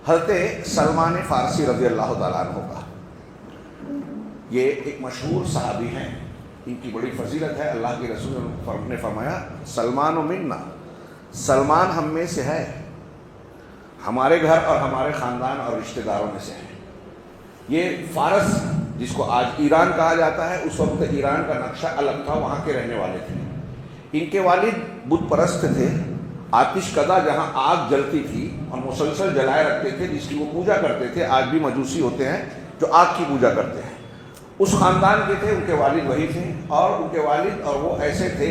حضرت سلمان فارسی رضی اللہ تعالیٰ عنہ کا، یہ ایک مشہور صحابی ہیں، ان کی بڑی فضیلت ہے۔ اللہ کے رسول نے فرمایا سلمان منا، سلمان ہم میں سے ہے، ہمارے گھر اور ہمارے خاندان اور رشتہ داروں میں سے ہے۔ یہ فارس جس کو آج ایران کہا جاتا ہے، اس وقت ایران کا نقشہ الگ تھا، وہاں کے رہنے والے تھے۔ ان کے والد بت پرست تھے، آتش کدہ جہاں آگ جلتی تھی اور مسلسل جلائے رکھتے تھے، جس کی وہ پوجا کرتے تھے۔ آج بھی مجوسی ہوتے ہیں جو آگ کی پوجا کرتے ہیں، اس خاندان کے تھے، ان کے والد وہی تھے۔ اور ان کے والد اور وہ ایسے تھے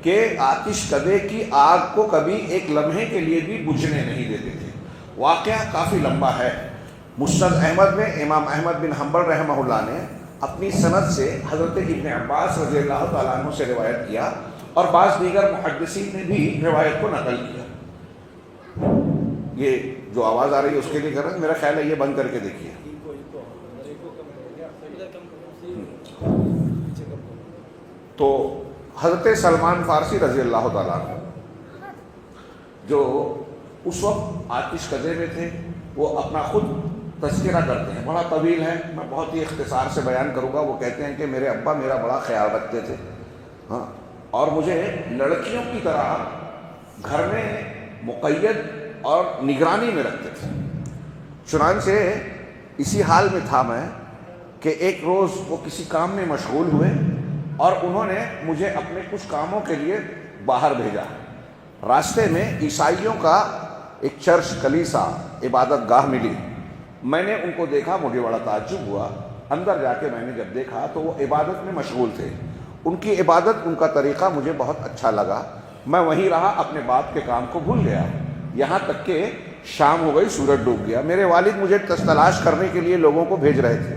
کہ آتش کدے کی آگ کو کبھی ایک لمحے کے لیے بھی بجھنے نہیں دیتے تھے۔ واقعہ کافی لمبا ہے۔ مسند احمد میں امام احمد بن حنبل رحمہ اللہ نے اپنی سند سے حضرت ابن عباس رضی اللہ تعالیٰ عنہ سے روایت کیا، اور بعض دیگر محدثین نے بھی روایت کو نقل کیا۔ یہ جو آواز آ رہی ہے اس کے لیے کر رہے ہیں، میرا خیال ہے یہ بند کر کے دیکھیے۔ تو حضرت سلمان فارسی رضی اللہ تعالیٰ عنہ جو اس وقت آتش کدے میں تھے، وہ اپنا خود تذکرہ کرتے ہیں، بڑا طویل ہے، میں بہت ہی اختصار سے بیان کروں گا۔ وہ کہتے ہیں کہ میرے ابا میرا بڑا خیال رکھتے تھے، ہاں، اور مجھے لڑکیوں کی طرح گھر میں مقید اور نگرانی میں رکھتے تھے۔ چنانچہ اسی حال میں تھا میں کہ ایک روز وہ کسی کام میں مشغول ہوئے اور انہوں نے مجھے اپنے کچھ کاموں کے لیے باہر بھیجا۔ راستے میں عیسائیوں کا ایک چرچ، کلیسا، عبادت گاہ ملی۔ میں نے ان کو دیکھا، مجھے بڑا تعجب ہوا۔ اندر جا کے میں نے جب دیکھا تو وہ عبادت میں مشغول تھے۔ ان کی عبادت، ان کا طریقہ مجھے بہت اچھا لگا۔ میں وہیں رہا، اپنے باپ کے کام کو بھول گیا، یہاں تک کہ شام ہو گئی، سورج ڈوب گیا۔ میرے والد مجھے تلاش کرنے کے لیے لوگوں کو بھیج رہے تھے۔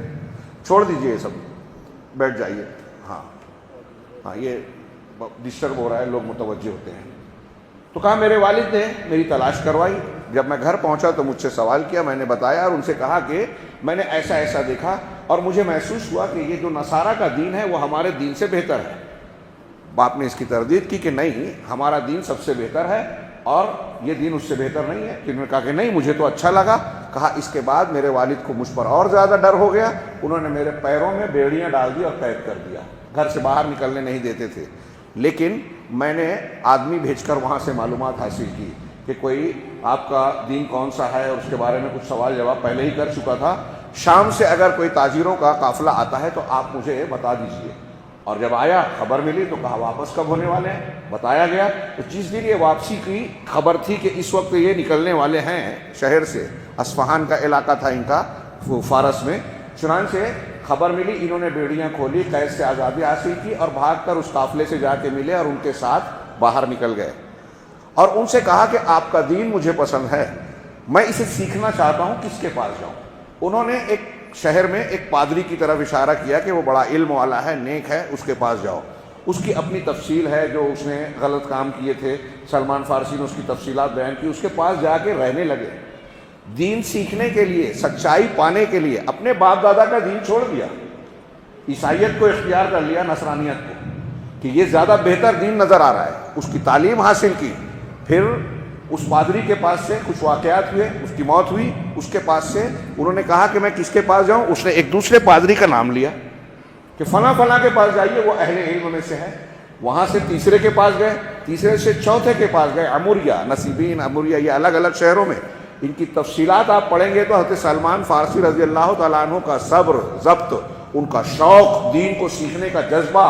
چھوڑ دیجئے یہ سب، بیٹھ جائیے۔ ہاں یہ ڈسٹرب ہو رہا ہے، لوگ متوجہ ہوتے ہیں۔ تو کہا میرے والد نے میری تلاش کروائی۔ جب میں گھر پہنچا تو مجھ سے سوال کیا، میں نے بتایا اور ان سے کہا کہ میں نے ایسا ایسا دیکھا اور مجھے محسوس ہوا کہ یہ جو نصارہ کا دین ہے وہ ہمارے دین سے بہتر ہے۔ باپ نے اس کی تردید کی کہ نہیں، ہمارا دین سب سے بہتر ہے اور یہ دین اس سے بہتر نہیں ہے۔ انہوں نے کہا کہ نہیں، مجھے تو اچھا لگا۔ کہا اس کے بعد میرے والد کو مجھ پر اور زیادہ ڈر ہو گیا، انہوں نے میرے پیروں میں بیڑیاں ڈال دی اور قید کر دیا، گھر سے باہر نکلنے نہیں دیتے تھے۔ لیکن میں نے آدمی بھیج کر وہاں سے معلومات حاصل کی کہ کوئی آپ کا دین کون سا ہے، اور اس کے بارے میں کچھ سوال جواب پہلے ہی کر چکا تھا۔ شام سے اگر کوئی تاجروں کا قافلہ آتا ہے تو آپ مجھے بتا دیجئے۔ اور جب آیا، خبر ملی تو کہا واپس کب ہونے والے ہیں، بتایا گیا۔ تو جس دن یہ واپسی کی خبر تھی کہ اس وقت یہ نکلنے والے ہیں شہر سے، اصفہان کا علاقہ تھا ان کا فارس میں، چنانچہ خبر ملی، انہوں نے بیڑیاں کھولی، قید سے آزادی حاصل کی اور بھاگ کر اس قافلے سے جا کے ملے اور ان کے ساتھ باہر نکل گئے، اور ان سے کہا کہ آپ کا دین مجھے پسند ہے، میں اسے سیکھنا چاہتا ہوں، کس کے پاس جاؤں؟ انہوں نے ایک شہر میں ایک پادری کی طرف اشارہ کیا کہ وہ بڑا علم والا ہے، نیک ہے، اس کے پاس جاؤ۔ اس کی اپنی تفصیل ہے، جو اس نے غلط کام کیے تھے، سلمان فارسی نے اس کی تفصیلات بیان کی۔ اس کے پاس جا کے رہنے لگے، دین سیکھنے کے لیے، سچائی پانے کے لیے اپنے باپ دادا کا دین چھوڑ دیا، عیسائیت کو اختیار کر لیا، نصرانیت کو، کہ یہ زیادہ بہتر دین نظر آ رہا ہے۔ اس کی تعلیم حاصل کی، پھر اس پادری کے پاس سے کچھ واقعات ہوئے، اس کی موت ہوئی، اس کے پاس سے انہوں نے کہا کہ میں کس کے پاس جاؤں؟ اس نے ایک دوسرے پادری کا نام لیا کہ فلاں فلاں کے پاس جائیے، وہ اہل علم میں سے ہے۔ وہاں سے تیسرے کے پاس گئے، تیسرے سے چوتھے کے پاس گئے، اموریہ، نصیبین، اموریہ، یہ الگ الگ شہروں میں۔ ان کی تفصیلات آپ پڑھیں گے تو حضرت سلمان فارسی رضی اللہ تعالیٰ عنہ کا صبر، ضبط، ان کا شوق، دین کو سیکھنے کا جذبہ،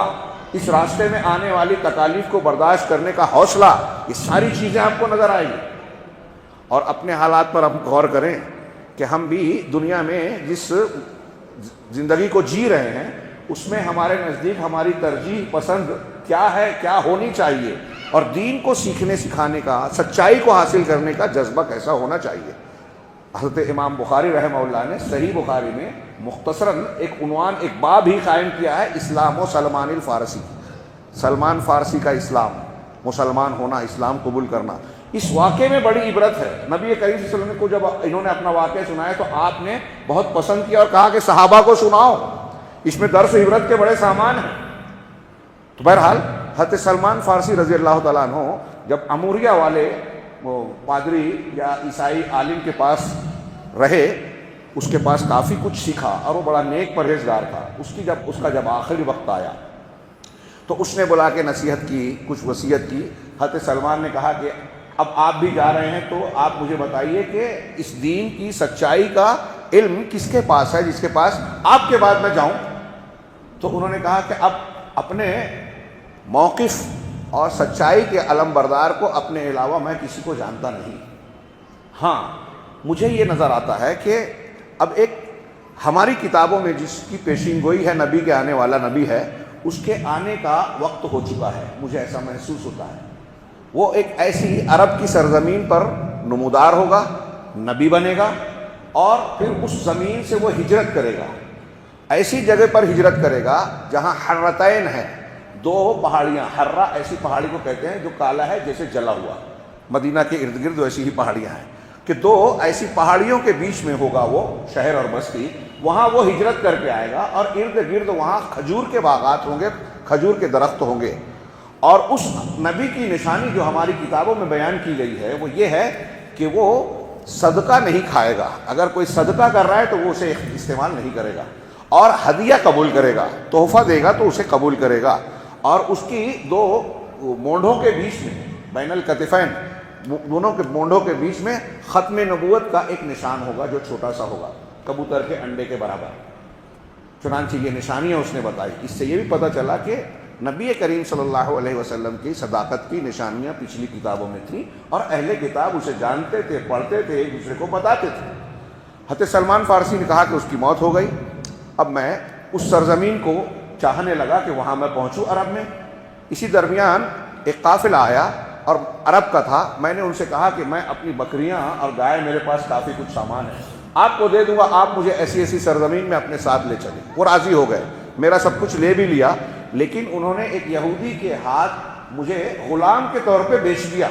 اس راستے میں آنے والی تکالیف کو برداشت کرنے کا حوصلہ، یہ ساری چیزیں آپ کو نظر آئیں گی۔ اور اپنے حالات پر ہم غور کریں کہ ہم بھی دنیا میں جس زندگی کو جی رہے ہیں، اس میں ہمارے نزدیک ہماری ترجیح پسند کیا ہے، کیا ہونی چاہیے، اور دین کو سیکھنے سکھانے کا، سچائی کو حاصل کرنے کا جذبہ کیسا ہونا چاہیے۔ حضرت امام بخاری رحمہ اللہ نے صحیح بخاری میں مختصراً ایک عنوان، ایک باب ہی قائم کیا ہے، اسلام و سلمان الفارسی، سلمان فارسی کا اسلام، مسلمان ہونا، اسلام قبول کرنا۔ اس واقعے میں بڑی عبرت ہے۔ نبی کریم صلی اللہ علیہ وسلم کو جب انہوں نے اپنا واقعہ سنایا تو آپ نے بہت پسند کیا اور کہا کہ صحابہ کو سناؤ، اس میں درس عبرت کے بڑے سامان ہیں۔ تو بہرحال حضرت سلمان فارسی رضی اللہ تعالیٰ عنہ جب اموریہ والے وہ پادری یا عیسائی عالم کے پاس رہے، اس کے پاس کافی کچھ سیکھا اور وہ بڑا نیک پرہیزگار تھا۔ اس کا جب آخری وقت آیا تو اس نے بلا کے نصیحت کی، کچھ وصیت کی۔ حضرت سلمان نے کہا کہ اب آپ بھی جا رہے ہیں تو آپ مجھے بتائیے کہ اس دین کی سچائی کا علم کس کے پاس ہے جس کے پاس آپ کے بعد میں جاؤں؟ تو انہوں نے کہا کہ اب اپنے موقف اور سچائی کے علم بردار کو اپنے علاوہ میں کسی کو جانتا نہیں۔ ہاں مجھے یہ نظر آتا ہے کہ اب ایک ہماری کتابوں میں جس کی پیشین گوئی ہے نبی کے آنے والا نبی ہے، اس کے آنے کا وقت ہو چکا ہے، مجھے ایسا محسوس ہوتا ہے۔ وہ ایک ایسی عرب کی سرزمین پر نمودار ہوگا، نبی بنے گا، اور پھر اس زمین سے وہ ہجرت کرے گا، ایسی جگہ پر ہجرت کرے گا جہاں حرتین ہے، دو پہاڑیاں۔ حرہ ایسی پہاڑی کو کہتے ہیں جو کالا ہے جیسے جلا ہوا، مدینہ کے ارد گرد ایسی ہی پہاڑیاں ہیں کہ دو ایسی پہاڑیوں کے بیچ میں ہوگا وہ شہر اور بستی، وہاں وہ ہجرت کر کے آئے گا، اور ارد گرد وہاں کھجور کے باغات ہوں گے، کھجور کے درخت ہوں گے۔ اور اس نبی کی نشانی جو ہماری کتابوں میں بیان کی گئی ہے وہ یہ ہے کہ وہ صدقہ نہیں کھائے گا، اگر کوئی صدقہ کر رہا ہے تو وہ اسے استعمال نہیں کرے گا، اور ہدیہ قبول کرے گا، تحفہ دے گا تو اسے قبول کرے گا، اور اس کی دو مونڈھوں کے بیچ میں، بین الکتفین، دونوں کے مونڈھوں کے بیچ میں ختم نبوت کا ایک نشان ہوگا جو چھوٹا سا ہوگا، کبوتر کے انڈے کے برابر۔ چنانچہ یہ نشانیاں اس نے بتائی۔ اس سے یہ بھی پتہ چلا کہ نبی کریم صلی اللہ علیہ وسلم کی صداقت کی نشانیاں پچھلی کتابوں میں تھیں، اور اہل کتاب اسے جانتے تھے، پڑھتے تھے، ایک دوسرے کو بتاتے تھے۔ حضرت سلمان فارسی نے کہا کہ اس کی موت ہو گئی، اب میں اس سرزمین کو چاہنے لگا کہ وہاں میں پہنچوں عرب میں۔ اسی درمیان ایک قافلہ آیا اور عرب کا تھا، میں نے ان سے کہا کہ میں اپنی بکریاں اور گائے، میرے پاس کافی کچھ سامان ہے، آپ کو دے دوں گا، آپ مجھے ایسی ایسی سرزمین میں اپنے ساتھ لے چلیں۔ وہ راضی ہو گئے، میرا سب کچھ لے بھی لیا، لیکن انہوں نے ایک یہودی کے ہاتھ مجھے غلام کے طور پہ بیچ دیا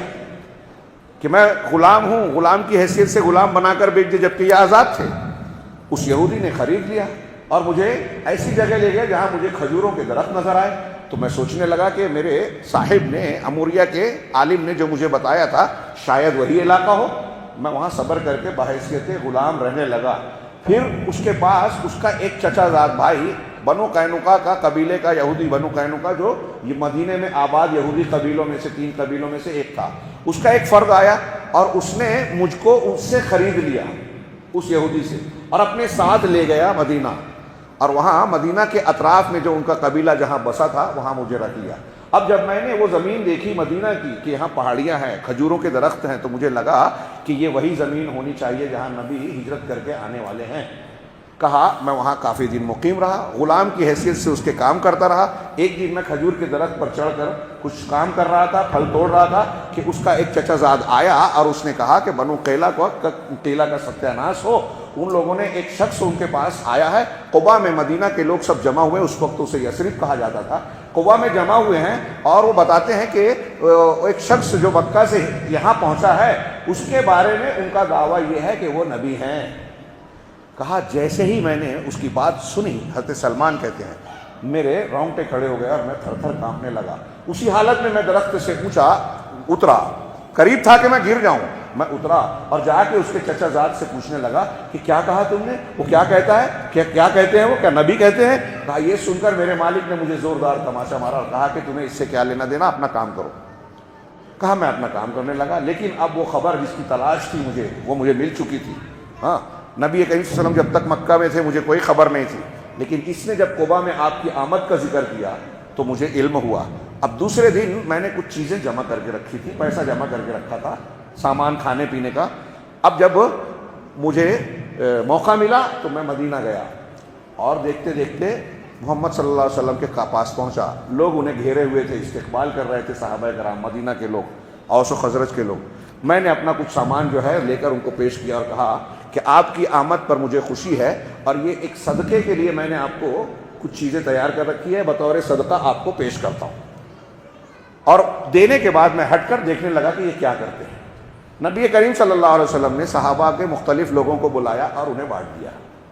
کہ میں غلام ہوں، غلام کی حیثیت سے غلام بنا کر بیچ دیا، جبکہ یہ آزاد تھے۔ اس یہودی نے خرید لیا اور مجھے ایسی جگہ لے گیا جہاں مجھے کھجوروں کے درخت نظر آئے۔ تو میں سوچنے لگا کہ میرے صاحب نے، اموریہ کے عالم نے جو مجھے بتایا تھا، شاید وہی علاقہ ہو۔ میں وہاں صبر کر کے بحیثیت غلام رہنے لگا۔ پھر اس کے پاس اس کا ایک چچا زاد بھائی، بنو قینقاع کا قبیلے کا یہودی، بنو قینقاع جو یہ مدینے میں آباد یہودی قبیلوں میں سے 3 قبیلوں میں سے ایک تھا، اس کا ایک فرد آیا اور اس نے مجھ کو اس سے خرید لیا، اس یہودی سے، اور اپنے ساتھ لے گیا مدینہ، اور وہاں مدینہ کے اطراف میں جو ان کا قبیلہ جہاں بسا تھا وہاں مجھے رکھ لیا۔ اب جب میں نے وہ زمین دیکھی مدینہ کی کہ یہاں پہاڑیاں ہیں، کھجوروں کے درخت ہیں، تو مجھے لگا کہ یہ وہی زمین ہونی چاہیے جہاں نبی ہجرت کر کے آنے والے ہیں۔ کہا میں وہاں کافی دن مقیم رہا، غلام کی حیثیت سے اس کے کام کرتا رہا۔ ایک دن میں کھجور کے درخت پر چڑھ کر کچھ کام کر رہا تھا، پھل توڑ رہا تھا، کہ اس کا ایک چچا زاد آیا اور اس نے کہا کہ بنو قیلا کا ستیہ ناش ہو، ان لوگوں نے، ایک شخص ان کے پاس آیا ہے، قبا میں مدینہ کے لوگ سب جمع ہوئے، اس وقت اسے یثرب کہا جاتا تھا، قبا میں جمع ہوئے ہیں، اور وہ بتاتے ہیں کہ ایک شخص جو مکہ سے یہاں پہنچا ہے، اس کے بارے میں ان کا دعویٰ یہ ہے کہ وہ نبی ہیں۔ کہا جیسے ہی میں نے اس کی بات سنی، حضرت سلمان کہتے ہیں، میرے رونگٹے کھڑے ہو گئے اور میں تھر تھر کانپنے لگا۔ اسی حالت میں درخت سے اونچا اترا، قریب تھا کہ میں گر جاؤں، میں اترا اور جا کے اس کے چچا زاد سے پوچھنے لگا کہ کیا کہا تم نے؟ وہ کیا کہتا ہے؟ کیا کہتے ہیں وہ؟ کیا نبی کہتے ہیں؟ کہا یہ سن کر میرے مالک نے مجھے زوردار تماشا مارا اور کہا کہ تمہیں اس سے کیا لینا دینا، اپنا کام کرو۔ کہا میں اپنا کام کرنے لگا، لیکن اب وہ خبر جس کی تلاش تھی مجھے، وہ مجھے مل چکی تھی۔ ہاں، نبی کریم صلی اللہ علیہ وسلم جب تک مکہ میں تھے مجھے کوئی خبر نہیں تھی، لیکن اس نے جب قبا میں آپ کی آمد کا ذکر کیا تو مجھے علم ہوا۔ اب دوسرے دن میں نے کچھ چیزیں جمع کر کے رکھی تھی، پیسہ جمع کر کے رکھا تھا، سامان کھانے پینے کا۔ اب جب مجھے موقع ملا تو میں مدینہ گیا، اور دیکھتے دیکھتے محمد صلی اللہ علیہ وسلم کے پاس پہنچا۔ لوگ انہیں گھیرے ہوئے تھے، استقبال کر رہے تھے، صحابہ کرام، مدینہ کے لوگ، اوس و خزرج کے لوگ۔ میں نے اپنا کچھ سامان جو ہے لے کر ان کو پیش کیا اور کہا کہ آپ کی آمد پر مجھے خوشی ہے، اور یہ ایک صدقے کے لیے میں نے آپ کو کچھ چیزیں تیار کر رکھی ہے، بطور صدقہ آپ کو پیش کرتا ہوں۔ اور دینے کے بعد میں ہٹ کر دیکھنے لگا کہ یہ کیا کرتے ہیں۔ نبی کریم صلی اللہ علیہ وسلم نے صحابہ کے مختلف لوگوں کو بلایا اور انہیں بانٹ دیا،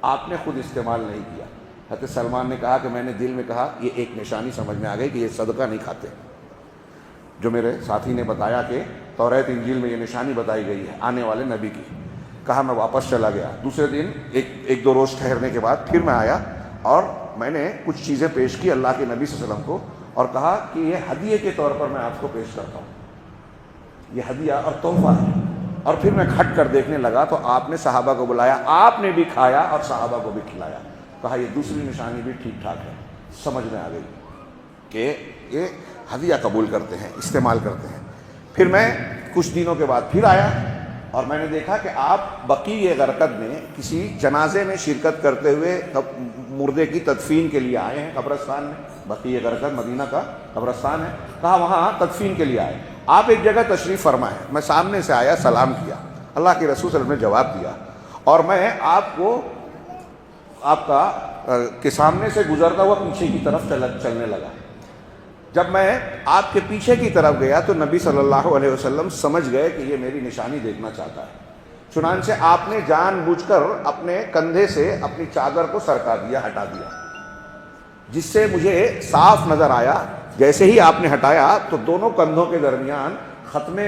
آپ نے خود استعمال نہیں کیا۔ حضرت سلمان نے کہا کہ میں نے دل میں کہا یہ ایک نشانی سمجھ میں آ گئی کہ یہ صدقہ نہیں کھاتے، جو میرے ساتھی نے بتایا کہ توریت انجیل میں یہ نشانی بتائی گئی ہے آنے والے نبی کی۔ کہا میں واپس چلا گیا. دوسرے دن ایک دو روز ٹھہرنے کے بعد پھر میں آیا اور میں نے کچھ چیزیں پیش کی اللہ کے نبی صلی اللہ علیہ وسلم کو اور کہا کہ یہ ہدیے کے طور پر میں آپ کو پیش کرتا ہوں, یہ ہدیہ اور تحفہ ہے. اور پھر میں کھٹ کر دیکھنے لگا تو آپ نے صحابہ کو بلایا, آپ نے بھی کھایا اور صحابہ کو بھی کھلایا. کہا یہ دوسری نشانی بھی ٹھیک ٹھاک ہے. سمجھ میں آ گئی کہ یہ ہدیہ قبول کرتے ہیں, استعمال کرتے ہیں. پھر میں کچھ دنوں کے بعد پھر آیا اور میں نے دیکھا کہ آپ بقیع غرقد میں کسی جنازے میں شرکت کرتے ہوئے مردے کی تدفین کے لیے آئے ہیں قبرستان میں. بقیع غرقد مدینہ کا قبرستان ہے. کہا وہاں تدفین کے لیے آئے. آپ ایک جگہ تشریف فرما ہے. میں سامنے سے آیا, سلام کیا, اللہ کے رسول صلی اللہ علیہ وسلم نے جواب دیا اور میں آپ کے سامنے سے گزرتا ہوا پیچھے کی طرف چلنے لگا. جب میں آپ کے پیچھے کی طرف گیا تو نبی صلی اللہ علیہ وسلم سمجھ گئے کہ یہ میری نشانی دیکھنا چاہتا ہے. چنانچہ آپ نے جان بوجھ کر اپنے کندھے سے اپنی چادر کو سرکا دیا, ہٹا دیا, جس سے مجھے صاف نظر آیا. جیسے ہی آپ نے ہٹایا تو دونوں کندھوں کے درمیان ختم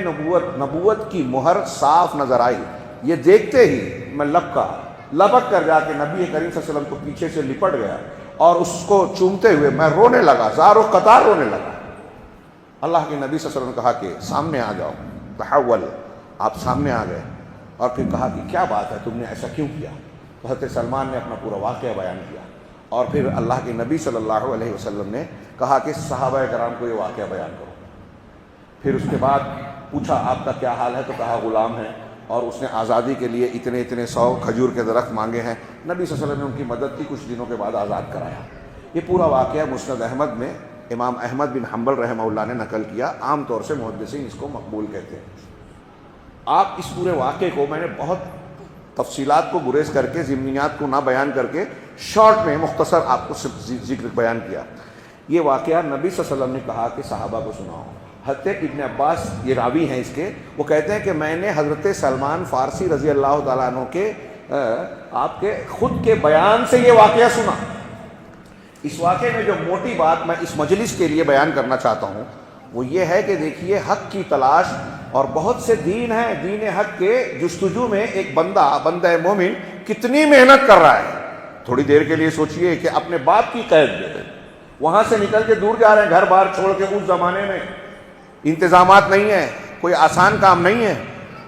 نبوت کی مہر صاف نظر آئی. یہ دیکھتے ہی میں لپک کر جا کے نبی کریم صلی اللہ علیہ وسلم کو پیچھے سے لپٹ گیا اور اس کو چومتے ہوئے میں رونے لگا, زار و قطار رونے لگا. اللہ کے نبی صلی اللہ علیہ وسلم نے کہا کہ سامنے آ جاؤ. تحول, آپ سامنے آ گئے اور پھر کہا کہ کیا بات ہے, تم نے ایسا کیوں کیا؟ تو حضرت سلمان نے اپنا پورا واقعہ بیان کیا اور پھر اللہ کے نبی صلی اللہ علیہ وسلم نے کہا کہ صحابہ کرام کو یہ واقعہ بیان کرو. پھر اس کے بعد پوچھا آپ کا کیا حال ہے, تو کہا غلام ہے اور اس نے آزادی کے لیے اتنے 100 کھجور کے درخت مانگے ہیں. نبی صلی اللہ علیہ وسلم نے ان کی مدد کی, کچھ دنوں کے بعد آزاد کرایا. یہ پورا واقعہ مسند احمد میں امام احمد بن حنبل رحمہ اللہ نے نقل کیا. عام طور سے محدثین اس کو مقبول کہتے ہیں. آپ اس پورے واقعے کو, میں نے بہت تفصیلات کو گریز کر کے, ضمنیات کو نہ بیان کر کے شارٹ میں مختصر آپ کو ذکر بیان کیا. یہ واقعہ نبی صلی اللہ علیہ وسلم نے کہا کہ صحابہ کو سناؤ. حضرت ابن عباس یہ راوی ہیں اس کے, وہ کہتے ہیں کہ میں نے حضرت سلمان فارسی رضی اللہ تعالیٰ عنہ کے آپ کے خود کے بیان سے یہ واقعہ سنا. اس واقعے میں جو موٹی بات میں اس مجلس کے لیے بیان کرنا چاہتا ہوں وہ یہ ہے کہ دیکھیے حق کی تلاش اور بہت سے دین ہیں, دین حق کے جستجو میں ایک بندہ مومن کتنی محنت کر رہا ہے. تھوڑی دیر کے لیے سوچئے کہ اپنے باپ کی قید میں وہاں سے نکل کے دور جا رہے ہیں, گھر بار چھوڑ کے. اس زمانے میں انتظامات نہیں ہیں, کوئی آسان کام نہیں ہے.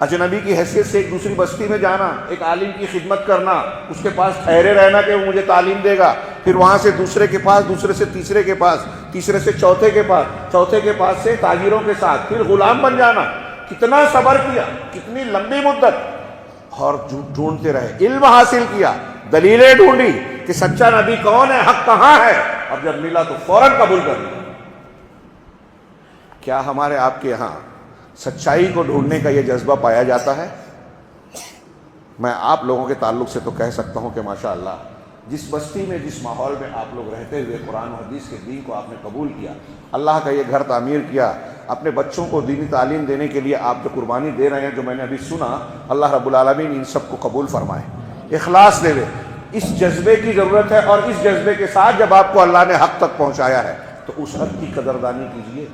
اجنبی کی حیثیت سے ایک دوسری بستی میں جانا, ایک عالم کی خدمت کرنا, اس کے پاس ٹھہرے رہنا کہ وہ مجھے تعلیم دے گا, پھر وہاں سے دوسرے کے پاس, دوسرے سے تیسرے کے پاس, تیسرے سے چوتھے کے پاس, چوتھے کے پاس سے تاجروں کے ساتھ, پھر غلام بن جانا. کتنا صبر کیا, کتنی لمبی مدت, اور ڈھونڈتے رہے, علم حاصل کیا, دلیلیں ڈھونڈی کہ سچا نبی کون ہے, حق کہاں ہے, اور جب ملا تو فوراً قبول کر لیا. کیا ہمارے آپ کے یہاں سچائی کو ڈھونڈنے کا یہ جذبہ پایا جاتا ہے؟ میں آپ لوگوں کے تعلق سے تو کہہ سکتا ہوں کہ ماشاءاللہ جس بستی میں, جس ماحول میں آپ لوگ رہتے ہوئے قرآن و حدیث کے دین کو آپ نے قبول کیا, اللہ کا یہ گھر تعمیر کیا, اپنے بچوں کو دینی تعلیم دینے کے لیے آپ جو قربانی دے رہے ہیں, جو میں نے ابھی سنا, اللہ رب العالمین ان سب کو قبول فرمائے, اخلاص دے. اس جذبے کی ضرورت ہے, اور اس جذبے کے ساتھ جب آپ کو اللہ نے حق تک پہنچایا ہے تو اس حق کی قدردانی کیجیے.